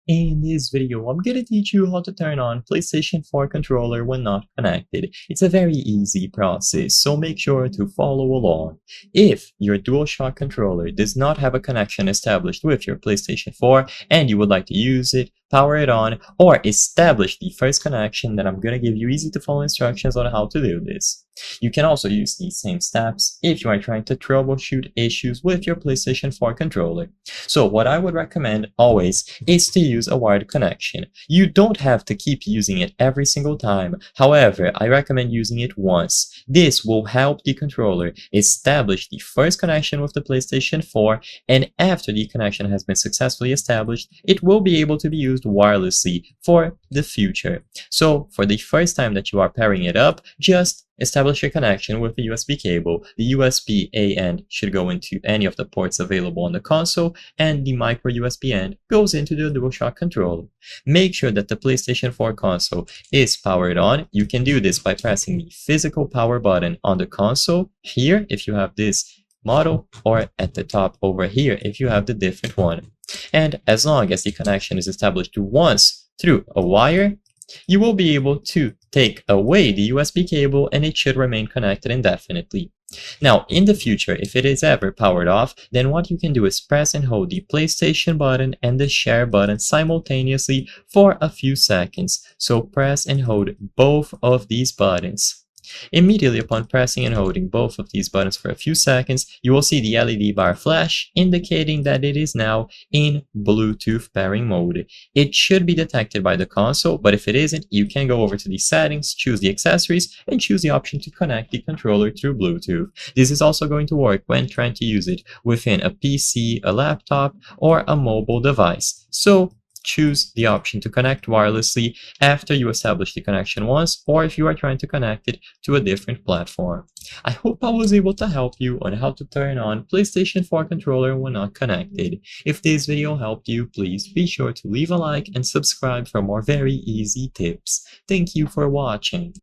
In this video, I'm gonna teach you how to turn on PlayStation 4 controller when not connected. It's a very easy process, so make sure to follow along. If your DualShock controller does not have a connection established with your PlayStation 4 and you would like to use it, power it on, or establish the first connection, then I'm gonna give you easy to follow instructions on how to do this. You can also use these same steps if you are trying to troubleshoot issues with your PlayStation 4 controller. So what I would recommend always is to use a wired connection. You don't have to keep using it every single time. However, I recommend using it once. This will help the controller establish the first connection with the PlayStation 4, and after the connection has been successfully established, it will be able to be used wirelessly for the future. So for the first time that you are pairing it up, just establish a connection with a USB cable. The USB-A end should go into any of the ports available on the console, and the micro USB end goes into the DualShock controller. Make sure that the PlayStation 4 console is powered on. You can do this by pressing the physical power button on the console here if you have this model, or at the top over here if you have the different one. And as long as the connection is established once through a wire, you will be able to take away the USB cable and it should remain connected indefinitely. Now, in the future, if it is ever powered off, then what you can do is press and hold the PlayStation button and the share button simultaneously for a few seconds. So press and hold both of these buttons. Immediately upon pressing and holding both of these buttons for a few seconds, you will see the LED bar flash, indicating that it is now in Bluetooth pairing mode. It should be detected by the console, but if it isn't, you can go over to the settings, choose the accessories, and choose the option to connect the controller through Bluetooth. This is also going to work when trying to use it within a PC, a laptop, or a mobile device. So choose the option to connect wirelessly after you establish the connection once, or if you are trying to connect it to a different platform. I hope I was able to help you on how to turn on PlayStation 4 controller when not connected. If this video helped you, please be sure to leave a like and subscribe for more very easy tips. Thank you for watching.